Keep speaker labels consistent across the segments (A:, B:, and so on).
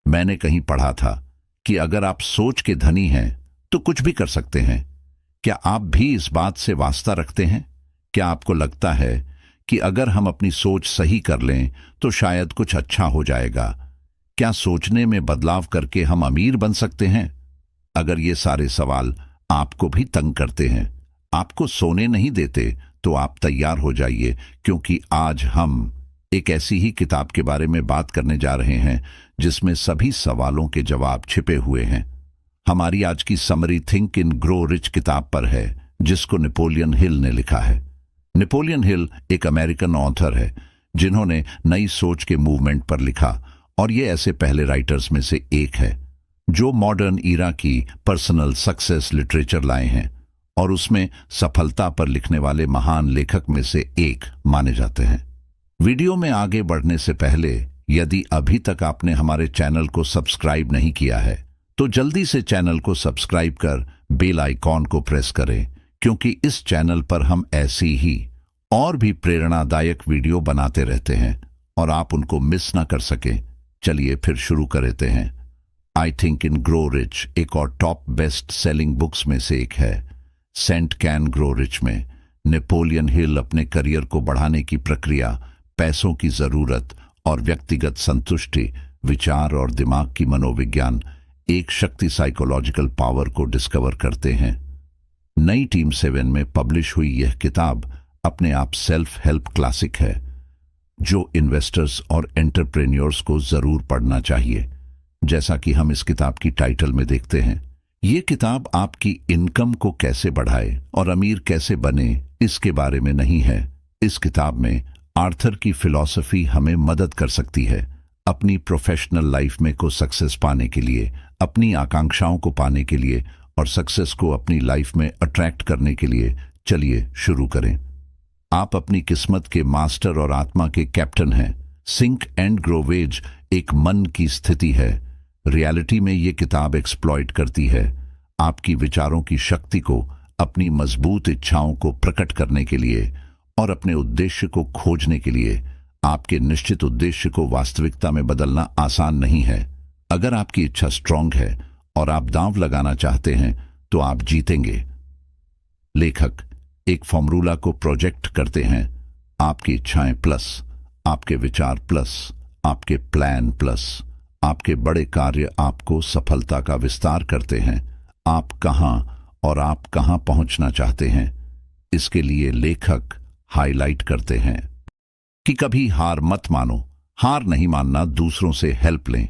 A: मैंने कहीं पढ़ा था कि अगर आप सोच के धनी हैं तो कुछ भी कर सकते हैं। क्या आप भी इस बात से वास्ता रखते हैं? क्या आपको लगता है कि अगर हम अपनी सोच सही कर लें तो शायद कुछ अच्छा हो जाएगा? क्या सोचने में बदलाव करके हम अमीर बन सकते हैं? अगर ये सारे सवाल आपको भी तंग करते हैं, आपको सोने नहीं देते, तो आप तैयार हो जाइए, क्योंकि आज हम एक ऐसी ही किताब के बारे में बात करने जा रहे हैं जिसमें सभी सवालों के जवाब छिपे हुए हैं। हमारी आज की summary think in grow rich किताब पर है, जिसको नेपोलियन हिल ने लिखा है। नेपोलियन हिल एक अमेरिकन ऑथर है जिन्होंने नई सोच के मूवमेंट पर लिखा, और ये ऐसे पहले राइटर्स में से एक है जो मॉडर्न ईरा की पर्सनल सक्सेस लिटरेचर लाए हैं और उसमें सफलता पर लिखने वाले महान लेखक में से एक माने जाते हैं। वीडियो में आगे बढ़ने से पहले यदि अभी तक आपने हमारे चैनल को सब्सक्राइब नहीं किया है तो जल्दी से चैनल को सब्सक्राइब कर बेल आइकॉन को प्रेस करें, क्योंकि इस चैनल पर हम ऐसी ही और भी प्रेरणादायक वीडियो बनाते रहते हैं और आप उनको मिस ना कर सकें। चलिए फिर शुरू करते हैं। I think in grow rich एक और टॉप बेस्ट सेलिंग बुक्स में से एक है। सेंट कैन ग्रो रिच में नेपोलियन हिल अपने करियर को बढ़ाने की प्रक्रिया, पैसों की जरूरत और व्यक्तिगत संतुष्टि, विचार और दिमाग की मनोविज्ञान, एक शक्ति साइकोलॉजिकल पावर को डिस्कवर करते हैं। नई टीम 7 में पब्लिश हुई यह किताब अपने आप सेल्फ हेल्प क्लासिक है जो इन्वेस्टर्स और एंटरप्रेन्योर्स को जरूर पढ़ना चाहिए। जैसा कि हम इस किताब की टाइटल में देखते हैं, ये किताब आपकी इनकम को कैसे बढ़ाए और अमीर कैसे बने इसके बारे में नहीं है। इस किताब में आर्थर की फिलॉसफी हमें मदद कर सकती है अपनी प्रोफेशनल लाइफ में को सक्सेस पाने के लिए, अपनी आकांक्षाओं को पाने के लिए और सक्सेस को अपनी लाइफ में अट्रैक्ट करने के लिए। चलिए शुरू करें। आप अपनी किस्मत के मास्टर और आत्मा के कैप्टन हैं। सिंक एंड ग्रोवेज एक मन की स्थिति है। रियलिटी में ये किताब एक्सप्लॉइट करती है आपकी विचारों की शक्ति को अपनी मजबूत इच्छाओं को प्रकट करने के लिए और अपने उद्देश्य को खोजने के लिए। आपके निश्चित उद्देश्य को वास्तविकता में बदलना आसान नहीं है। अगर आपकी इच्छा स्ट्रांग है और आप दांव लगाना चाहते हैं तो आप जीतेंगे। लेखक एक फॉर्मूला को प्रोजेक्ट करते हैं। आपकी इच्छाएं प्लस आपके विचार प्लस आपके प्लान प्लस आपके बड़े कार्य आपको सफलता का विस्तार करते हैं। आप कहां और आप कहां पहुंचना चाहते हैं, इसके लिए लेखक हाईलाइट करते हैं कि कभी हार मत मानो। हार नहीं मानना, दूसरों से हेल्प लें,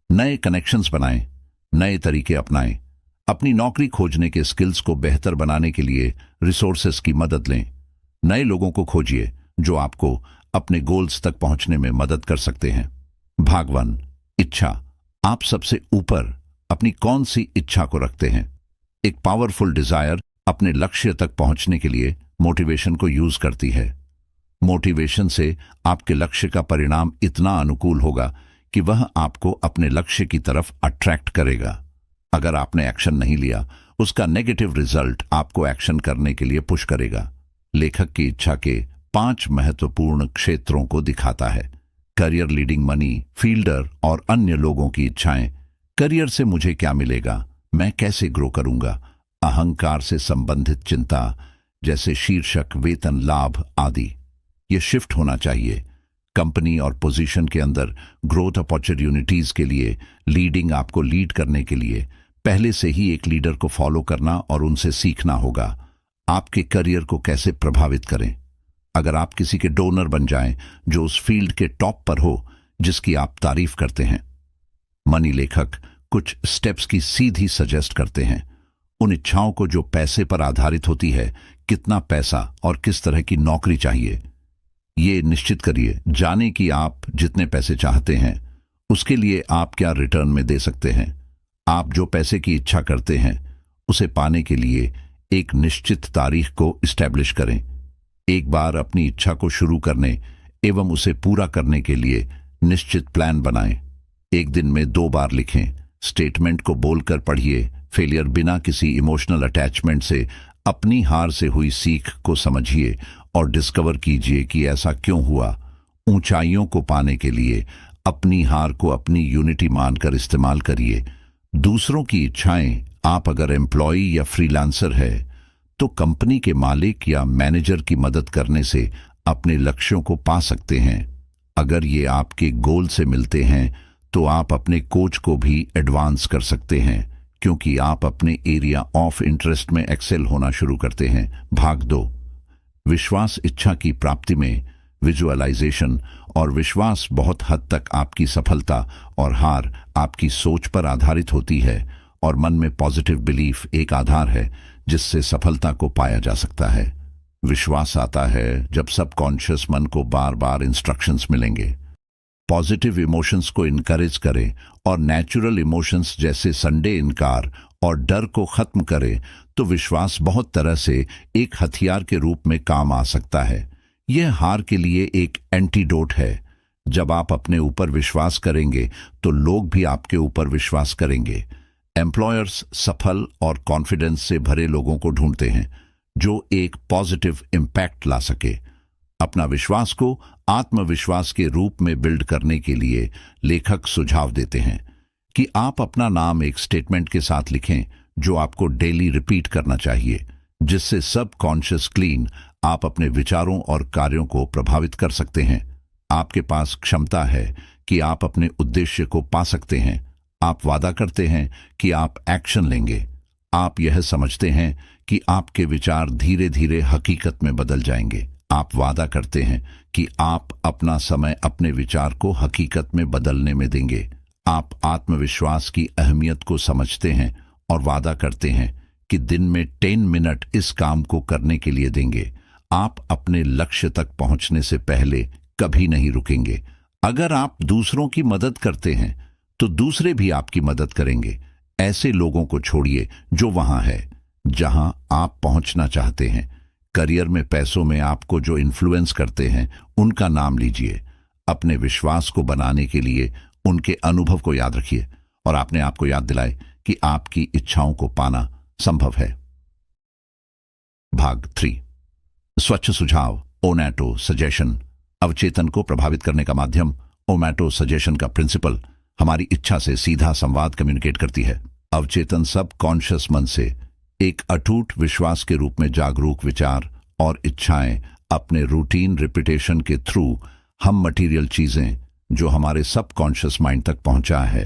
A: नए कनेक्शंस बनाएं, नए तरीके अपनाएं, अपनी नौकरी खोजने के स्किल्स को बेहतर बनाने के लिए रिसोर्सेस की मदद लें, नए लोगों को खोजिए जो आपको अपने गोल्स तक पहुंचने में मदद कर सकते हैं। भाग 1, इच्छा। आप सबसे ऊपर अपनी कौन सी इच्छा को रखते हैं? एक पावरफुल डिजायर अपने लक्ष्य तक पहुंचने के लिए मोटिवेशन को यूज करती है। मोटिवेशन से आपके लक्ष्य का परिणाम इतना अनुकूल होगा कि वह आपको अपने लक्ष्य की तरफ अट्रैक्ट करेगा। अगर आपने एक्शन नहीं लिया, उसका नेगेटिव रिजल्ट आपको एक्शन करने के लिए पुश करेगा। लेखक की इच्छा के 5 महत्वपूर्ण क्षेत्रों को दिखाता है। करियर, लीडिंग मनी, फील्डर और अन्य लोगों की इच्छाएं। करियर से मुझे क्या मिलेगा, मैं कैसे ग्रो करूंगा। अहंकार से संबंधित चिंता जैसे शीर्षक, वेतन, लाभ आदि। ये शिफ्ट होना चाहिए। कंपनी और पोजीशन के अंदर ग्रोथ अपॉर्चुनिटीज के लिए, लीडिंग आपको लीड करने के लिए पहले से ही एक लीडर को फॉलो करना और उनसे सीखना होगा। आपके करियर को कैसे प्रभावित करें। अगर आप किसी के डोनर बन जाएं जो उस फील्ड के टॉप पर हो जिसकी आप तारीफ करते हैं। मनी लेखक कुछ स्टेप्स की सीधी सजेस्ट करते हैं। उन इच्छाओं को जो पैसे पर आधारित होती है, कितना पैसा और किस तरह की नौकरी चाहिए, ये निश्चित करिए। जाने कि आप जितने पैसे चाहते हैं उसके लिए आप क्या रिटर्न में दे सकते हैं। आप जो पैसे की इच्छा करते हैं उसे पाने के लिए एक निश्चित तारीख को इस्टेब्लिश करें। एक बार अपनी इच्छा को शुरू करने एवं उसे पूरा करने के लिए निश्चित प्लान बनाएं। एक दिन में 2 बार लिखें। स्टेटमेंट को बोलकर पढ़िए। फेलियर बिना किसी इमोशनल अटैचमेंट से अपनी हार से हुई सीख को समझिए और डिस्कवर कीजिए कि ऐसा क्यों हुआ। ऊंचाइयों को पाने के लिए अपनी हार को अपनी यूनिटी मानकर इस्तेमाल करिए। दूसरों की इच्छाएं, आप अगर एम्प्लॉय या फ्रीलांसर है तो कंपनी के मालिक या मैनेजर की मदद करने से अपने लक्ष्यों को पा सकते हैं। अगर ये आपके गोल से मिलते हैं तो आप अपने कोच को भी एडवांस कर सकते हैं, क्योंकि आप अपने एरिया ऑफ इंटरेस्ट में एक्सेल होना शुरू करते हैं। भाग 2, विश्वास इच्छा की प्राप्ति में विजुअलाइजेशन और विश्वास बहुत हद तक आपकी सफलता और हार आपकी सोच पर आधारित होती है, और मन में पॉजिटिव बिलीफ एक आधार है जिससे सफलता को पाया जा सकता है। विश्वास आता है जब सबकॉन्शियस मन को बार बार इंस्ट्रक्शंस मिलेंगे। पॉजिटिव इमोशंस को इनकरेज करें और नेचुरल इमोशंस जैसे संडे इनकार और डर को खत्म करें तो विश्वास बहुत तरह से एक हथियार के रूप में काम आ सकता है। यह हार के लिए एक एंटीडोट है। जब आप अपने ऊपर विश्वास करेंगे तो लोग भी आपके ऊपर विश्वास करेंगे। एम्प्लॉयर्स सफल और कॉन्फिडेंस से भरे लोगों को ढूंढते हैं जो एक पॉजिटिव इम्पैक्ट ला सके। अपना विश्वास को आत्मविश्वास के रूप में बिल्ड करने के लिए लेखक सुझाव देते हैं कि आप अपना नाम एक स्टेटमेंट के साथ लिखें जो आपको डेली रिपीट करना चाहिए, जिससे सब कॉन्शियस क्लीन आप अपने विचारों और कार्यों को प्रभावित कर सकते हैं। आपके पास क्षमता है कि आप अपने उद्देश्य को पा सकते हैं। आप वादा करते हैं कि आप एक्शन लेंगे। आप यह समझते हैं कि आपके विचार धीरे धीरे हकीकत में बदल जाएंगे। आप वादा करते हैं कि आप अपना समय अपने विचार को हकीकत में बदलने में देंगे। आप आत्मविश्वास की अहमियत को समझते हैं और वादा करते हैं कि दिन में 10 मिनट इस काम को करने के लिए देंगे। आप अपने लक्ष्य तक पहुंचने से पहले कभी नहीं रुकेंगे। अगर आप दूसरों की मदद करते हैं तो दूसरे भी आपकी मदद करेंगे। ऐसे लोगों को छोड़िए जो वहां है जहां आप पहुंचना चाहते हैं। करियर में, पैसों में आपको जो इन्फ्लुएंस करते हैं उनका नाम लीजिए। अपने विश्वास को बनाने के लिए उनके अनुभव को याद रखिए और अपने आप को याद दिलाए कि आपकी इच्छाओं को पाना संभव है। भाग 3, स्वच्छ सुझाव, ओनेटो सजेशन। अवचेतन को प्रभावित करने का माध्यम। ओमेटो सजेशन का प्रिंसिपल हमारी इच्छा से सीधा संवाद कम्युनिकेट करती है। अवचेतन सब कॉन्शियस मन से एक अटूट विश्वास के रूप में जागरूक विचार और इच्छाएं अपने रूटीन रिपीटेशन के थ्रू हम मटेरियल चीजें जो हमारे सब कॉन्शियस माइंड तक पहुंचा है,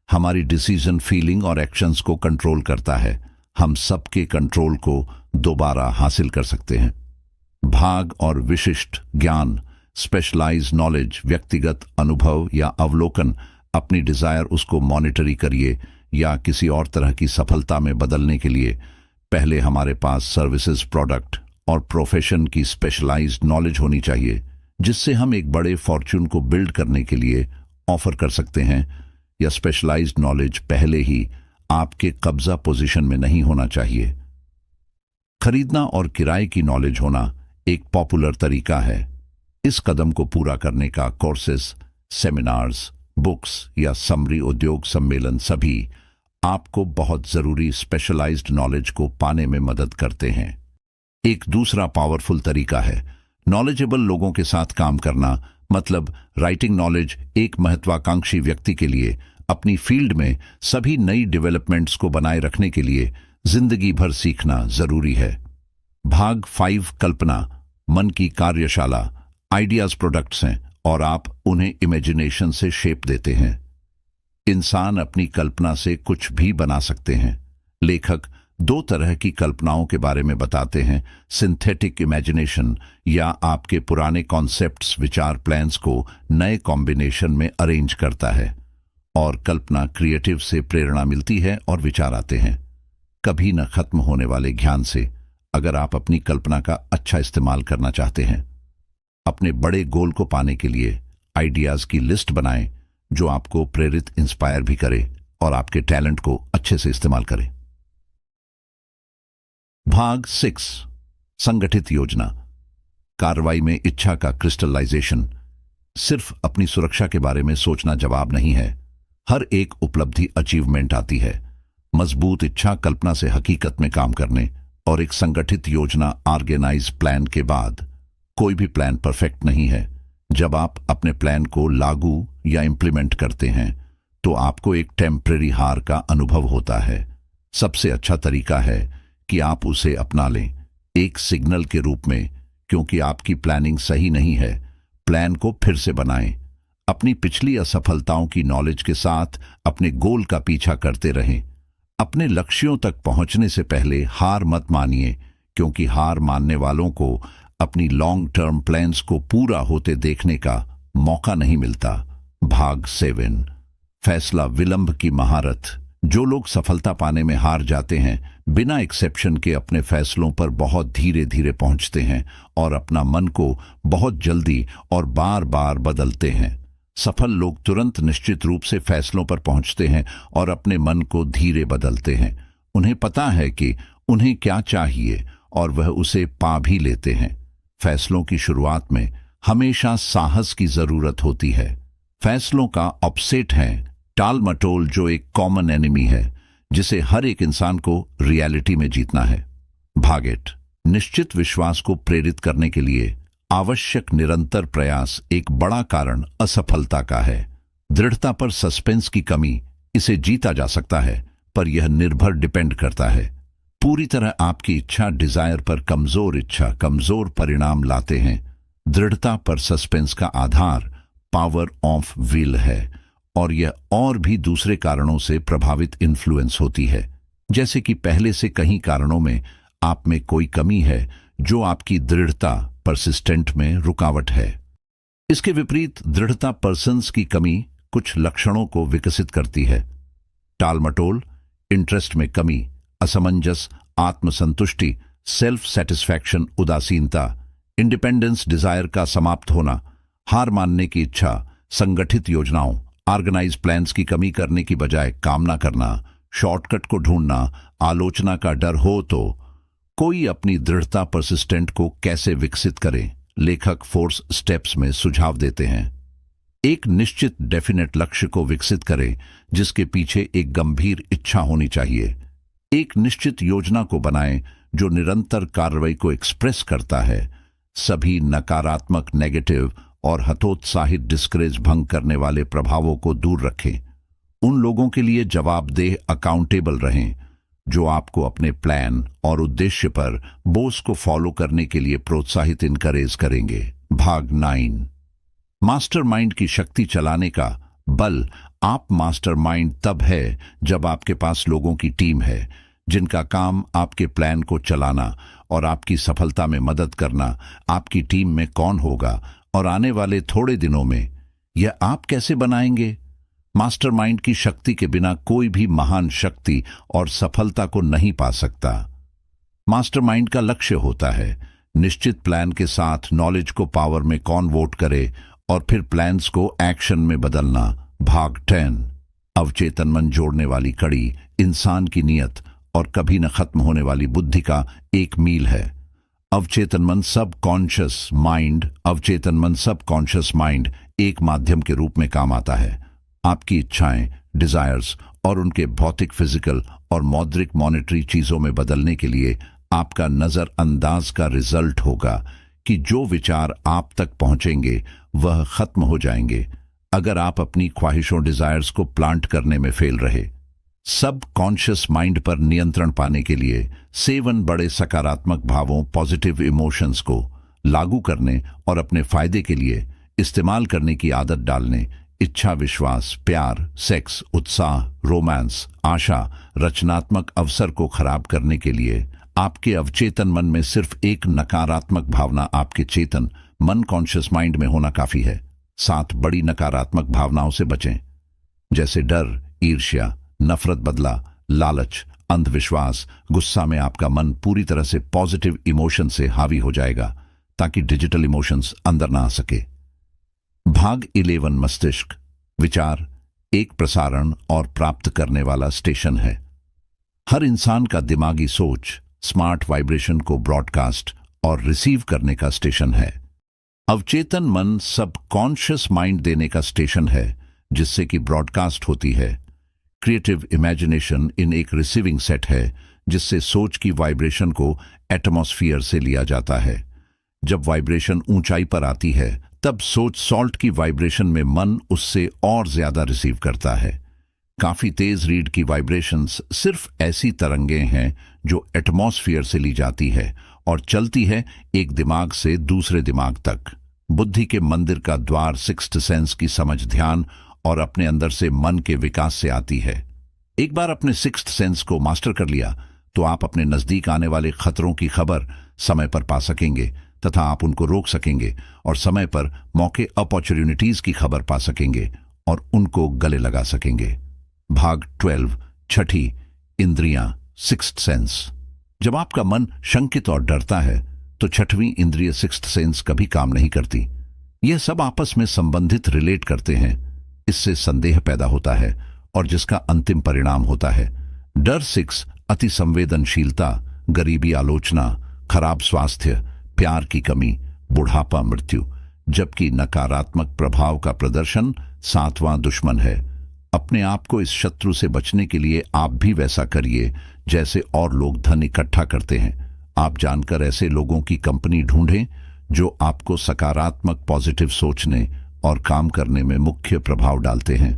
A: हमारी डिसीजन, फीलिंग और एक्शंस को कंट्रोल करता है। हम सबके कंट्रोल को दोबारा हासिल कर सकते हैं। भाग और विशिष्ट ज्ञान, स्पेशलाइज नॉलेज, व्यक्तिगत अनुभव या अवलोकन। अपनी डिजायर उसको मॉनिटरी करिए या किसी और तरह की सफलता में बदलने के लिए पहले हमारे पास सर्विसेज, प्रोडक्ट और प्रोफेशन की स्पेशलाइज्ड नॉलेज होनी चाहिए, जिससे हम एक बड़े फॉर्च्यून को बिल्ड करने के लिए ऑफर कर सकते हैं। या स्पेशलाइज्ड नॉलेज पहले ही आपके कब्जा पोजीशन में नहीं होना चाहिए। खरीदना और किराए की नॉलेज होना एक पॉपुलर तरीका है। इस कदम को पूरा करने का कोर्सेस, सेमिनार्स, बुक्स या समरी उद्योग सम्मेलन सभी आपको बहुत जरूरी स्पेशलाइज्ड नॉलेज को पाने में मदद करते हैं। एक दूसरा पावरफुल तरीका है नॉलेजेबल लोगों के साथ काम करना। मतलब राइटिंग नॉलेज एक महत्वाकांक्षी व्यक्ति के लिए अपनी फील्ड में सभी नई डेवलपमेंट्स को बनाए रखने के लिए जिंदगी भर सीखना जरूरी है। भाग 5, कल्पना, मन की कार्यशाला। आइडियाज प्रोडक्ट्स हैं और आप उन्हें इमेजिनेशन से शेप देते हैं। इंसान अपनी कल्पना से कुछ भी बना सकते हैं। लेखक 2 तरह की कल्पनाओं के बारे में बताते हैं। सिंथेटिक इमेजिनेशन, या आपके पुराने कॉन्सेप्ट्स, विचार, प्लान्स को नए कॉम्बिनेशन में अरेंज करता है। और कल्पना क्रिएटिव से प्रेरणा मिलती है और विचार आते हैं। कभी न खत्म होने वाले ज्ञान से अगर आप अपनी कल्पना का अच्छा इस्तेमाल करना चाहते हैं। अपने बड़े गोल को पाने के लिए आइडियाज की लिस्ट बनाएं जो आपको प्रेरित, इंस्पायर भी करे और आपके टैलेंट को अच्छे से इस्तेमाल करे। भाग 6, संगठित योजना, कार्रवाई में इच्छा का क्रिस्टलाइजेशन। सिर्फ अपनी सुरक्षा के बारे में सोचना जवाब नहीं है। हर एक उपलब्धि, अचीवमेंट आती है मजबूत इच्छा, कल्पना से हकीकत में काम करने और एक संगठित योजना, ऑर्गेनाइज प्लान के बाद। कोई भी प्लान परफेक्ट नहीं है। जब आप अपने प्लान को लागू या इम्प्लीमेंट करते हैं तो आपको एक टेम्परेरी हार का अनुभव होता है। सबसे अच्छा तरीका है कि आप उसे अपना लें, एक सिग्नल के रूप में। क्योंकि आपकी प्लानिंग सही नहीं है, प्लान को फिर से बनाएं। अपनी पिछली असफलताओं की नॉलेज के साथ अपने गोल का पीछा करते रहें। अपने लक्ष्यों तक पहुंचने से पहले हार मत मानिए, क्योंकि हार मानने वालों को अपनी लॉन्ग टर्म प्लान्स को पूरा होते देखने का मौका नहीं मिलता। भाग 7, फैसला विलंब की महारत। जो लोग सफलता पाने में हार जाते हैं, बिना एक्सेप्शन के अपने फैसलों पर बहुत धीरे धीरे पहुंचते हैं और अपना मन को बहुत जल्दी और बार बार बदलते हैं। सफल लोग तुरंत निश्चित रूप से फैसलों पर पहुंचते हैं और अपने मन को धीरे बदलते हैं। उन्हें पता है कि उन्हें क्या चाहिए और वह उसे पा भी लेते हैं। फैसलों की शुरुआत में हमेशा साहस की जरूरत होती है। फैसलों का ऑपोजिट है टाल मटोल, जो एक कॉमन एनिमी है जिसे हर एक इंसान को रियलिटी में जीतना है। भाग 8, निश्चित विश्वास को प्रेरित करने के लिए आवश्यक निरंतर प्रयास एक बड़ा कारण असफलता का है। दृढ़ता पर सस्पेंस की कमी, इसे जीता जा सकता है, पर यह निर्भर डिपेंड करता है। पूरी तरह आपकी इच्छा डिजायर पर कमजोर इच्छा कमजोर परिणाम लाते हैं। दृढ़ता पर सस्पेंस का आधार पावर ऑफ विल है और यह और भी दूसरे कारणों से प्रभावित इन्फ्लुएंस होती है, जैसे कि पहले से कई कारणों में आप में कोई कमी है जो आपकी दृढ़ता परसिस्टेंट में रुकावट है। इसके विपरीत दृढ़ता पर्सन्स की कमी कुछ लक्षणों को विकसित करती है। टालमटोल, इंटरेस्ट में कमी, असमंजस, आत्मसंतुष्टि, सेल्फ सेटिस्फैक्शन, उदासीनता, इंडिपेंडेंस डिजायर का समाप्त होना, हार मानने की इच्छा, संगठित योजनाओं ऑर्गेनाइज प्लान्स की कमी करने की बजाय कामना करना, शॉर्टकट को ढूंढना, आलोचना का डर हो तो कोई अपनी दृढ़ता परसिस्टेंट को कैसे विकसित करे, लेखक 4 स्टेप्स में सुझाव देते हैं। एक निश्चित डेफिनेट लक्ष्य को विकसित करें जिसके पीछे एक गंभीर इच्छा होनी चाहिए। एक निश्चित योजना को बनाएं जो निरंतर कार्रवाई को एक्सप्रेस करता है। सभी नकारात्मक, नेगेटिव और हतोत्साहित डिस्करेज भंग करने वाले प्रभावों को दूर रखें। उन लोगों के लिए जवाबदेह, अकाउंटेबल रहें जो आपको अपने प्लान और उद्देश्य पर बोझ को फॉलो करने के लिए प्रोत्साहित इनकरेज करेंगे। भाग 9, मास्टरमाइंड की शक्ति चलाने का बल। आप मास्टरमाइंड तब है जब आपके पास लोगों की टीम है जिनका काम आपके प्लान को चलाना और आपकी सफलता में मदद करना। आपकी टीम में कौन होगा और आने वाले थोड़े दिनों में यह आप कैसे बनाएंगे? मास्टरमाइंड की शक्ति के बिना कोई भी महान शक्ति और सफलता को नहीं पा सकता। मास्टरमाइंड का लक्ष्य होता है निश्चित प्लान के साथ नॉलेज को पावर में कॉन्वर्ट करे और फिर प्लान्स को एक्शन में बदलना। भाग 10, अवचेतन मन जोड़ने वाली कड़ी। इंसान की नियत और कभी न खत्म होने वाली बुद्धि का एक मील है। अवचेतन मन सबकॉन्शियस माइंड एक माध्यम के रूप में काम आता है। आपकी इच्छाएं, डिजायर्स और उनके भौतिक, फिजिकल और मौद्रिक, मॉनेटरी चीजों में बदलने के लिए आपका नजरअंदाज का रिजल्ट होगा कि जो विचार आप तक पहुंचेंगे वह खत्म हो जाएंगे अगर आप अपनी ख्वाहिशों, डिजायर्स को प्लांट करने में फेल रहे। सब कॉन्शियस माइंड पर नियंत्रण पाने के लिए 7 बड़े सकारात्मक भावों, पॉजिटिव इमोशंस को लागू करने और अपने फायदे के लिए इस्तेमाल करने की आदत डालने। इच्छा, विश्वास, प्यार, सेक्स, उत्साह, रोमांस, आशा, रचनात्मक अवसर को खराब करने के लिए आपके अवचेतन मन में सिर्फ एक नकारात्मक भावना आपके चेतन मन, कॉन्शियस माइंड में होना काफी है। 7 बड़ी नकारात्मक भावनाओं से बचें, जैसे डर, ईर्ष्या, नफरत, बदला, लालच, अंधविश्वास। गुस्सा में आपका मन पूरी तरह से पॉजिटिव इमोशन से हावी हो जाएगा ताकि डिजिटल इमोशंस अंदर ना आ सके। भाग 11, मस्तिष्क। विचार एक प्रसारण और प्राप्त करने वाला स्टेशन है। हर इंसान का दिमागी सोच स्मार्ट वाइब्रेशन को ब्रॉडकास्ट और रिसीव करने का स्टेशन है। अवचेतन मन सबकॉन्शियस माइंड देने का स्टेशन है जिससे कि ब्रॉडकास्ट होती है। क्रिएटिव इमेजिनेशन इन एक रिसीविंग सेट है जिससे सोच की वाइब्रेशन को एटमॉस्फियर से लिया जाता है। जब वाइब्रेशन ऊंचाई पर आती है तब सोच सॉल्ट की वाइब्रेशन में मन उससे और ज्यादा रिसीव करता है। काफी तेज रीड की वाइब्रेशंस सिर्फ ऐसी तरंगें हैं जो एटमॉस्फेयर से ली जाती है और चलती है एक दिमाग से दूसरे दिमाग तक। बुद्धि के मंदिर का द्वार सिक्स्थ सेंस की समझ, ध्यान और अपने अंदर से मन के विकास से आती है। एक बार अपने सिक्स्थ सेंस को मास्टर कर लिया तो आप अपने नजदीक आने वाले खतरों की खबर समय पर पा सकेंगे तथा आप उनको रोक सकेंगे और समय पर मौके, अपॉर्चुनिटीज की खबर पा सकेंगे और उनको गले लगा सकेंगे। भाग 12, छठी इंद्रियां, सिक्स्थ सेंस। जब आपका मन शंकित और डरता है तो छठवीं इंद्रिय सिक्स्थ सेंस कभी काम नहीं करती। यह सब आपस में संबंधित, रिलेट करते हैं। इससे संदेह पैदा होता है और जिसका अंतिम परिणाम होता है डर। 6 अति संवेदनशीलता, गरीबी, आलोचना, खराब स्वास्थ्य, प्यार की कमी, बुढ़ापा, मृत्यु। जबकि नकारात्मक प्रभाव का प्रदर्शन 7वां दुश्मन है। अपने आप को इस शत्रु से बचने के लिए आप भी वैसा करिए जैसे और लोग धन इकट्ठा करते हैं। आप जानकर ऐसे लोगों की कंपनी ढूंढें जो आपको सकारात्मक, पॉजिटिव सोचने और काम करने में मुख्य प्रभाव डालते हैं।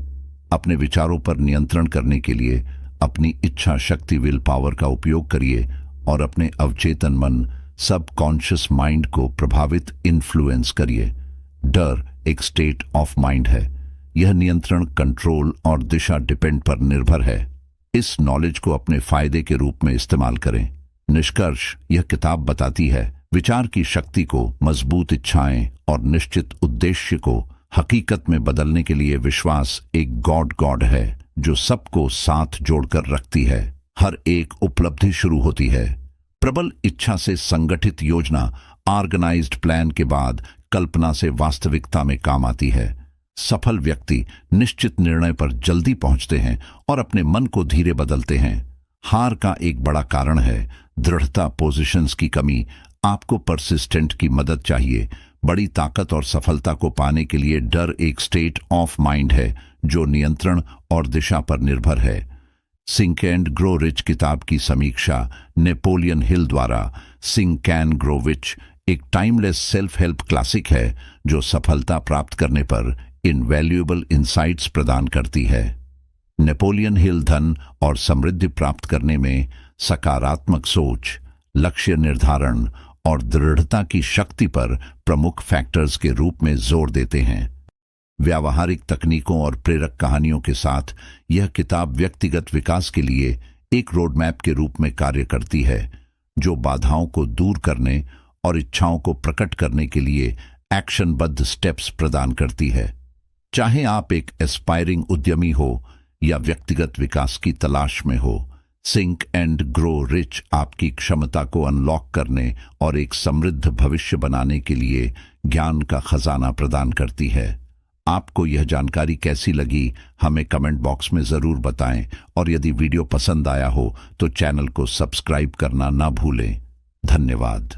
A: अपने विचारों पर नियंत्रण करने के लिए अपनी इच्छा शक्ति, विल पावर का उपयोग करिए और अपने अवचेतन मन, सबकॉन्शियस माइंड को प्रभावित, इन्फ्लुएंस करिए। डर एक स्टेट ऑफ माइंड है। यह नियंत्रण, कंट्रोल और दिशा डिपेंड पर निर्भर है। इस नॉलेज को अपने फायदे के रूप में इस्तेमाल करें। निष्कर्ष, यह किताब बताती है विचार की शक्ति को, मजबूत इच्छाएं और निश्चित उद्देश्य को हकीकत में बदलने के लिए विश्वास एक गॉड है जो सबको साथ जोड़कर रखती है। हर एक उपलब्धि शुरू होती है प्रबल इच्छा से। संगठित योजना, ऑर्गेनाइज्ड प्लान के बाद कल्पना से वास्तविकता में काम आती है। सफल व्यक्ति निश्चित निर्णय पर जल्दी पहुंचते हैं और अपने मन को धीरे बदलते हैं। हार का एक बड़ा कारण है दृढ़ता, पोजीशंस की कमी। आपको परसिस्टेंट की मदद चाहिए। बड़ी ताकत और सफलता को पाने के लिए डर एक स्टेट ऑफ माइंड है जो नियंत्रण और दिशा पर निर्भर है। सिंक एंड ग्रो रिच किताब की समीक्षा नेपोलियन हिल द्वारा। सिंक कैन ग्रो रिच एक टाइमलेस सेल्फ हेल्प क्लासिक है जो सफलता प्राप्त करने पर इनवैल्यूएबल इंसाइट्स प्रदान करती है। नेपोलियन हिल धन और समृद्धि प्राप्त करने में सकारात्मक सोच, लक्ष्य निर्धारण और दृढ़ता की शक्ति पर प्रमुख फैक्टर्स के रूप में जोर देते हैं। व्यावहारिक तकनीकों और प्रेरक कहानियों के साथ यह किताब व्यक्तिगत विकास के लिए एक रोड मैप के रूप में कार्य करती है जो बाधाओं को दूर करने और इच्छाओं को प्रकट करने के लिए एक्शनबद्ध स्टेप्स प्रदान करती है। चाहे आप एक एस्पायरिंग उद्यमी हो या व्यक्तिगत विकास की तलाश में हो, सिंक एंड ग्रो रिच आपकी क्षमता को अनलॉक करने और एक समृद्ध भविष्य बनाने के लिए ज्ञान का खजाना प्रदान करती है। आपको यह जानकारी कैसी लगी हमें कमेंट बॉक्स में जरूर बताएं और यदि वीडियो पसंद आया हो तो चैनल को सब्सक्राइब करना ना भूलें। धन्यवाद।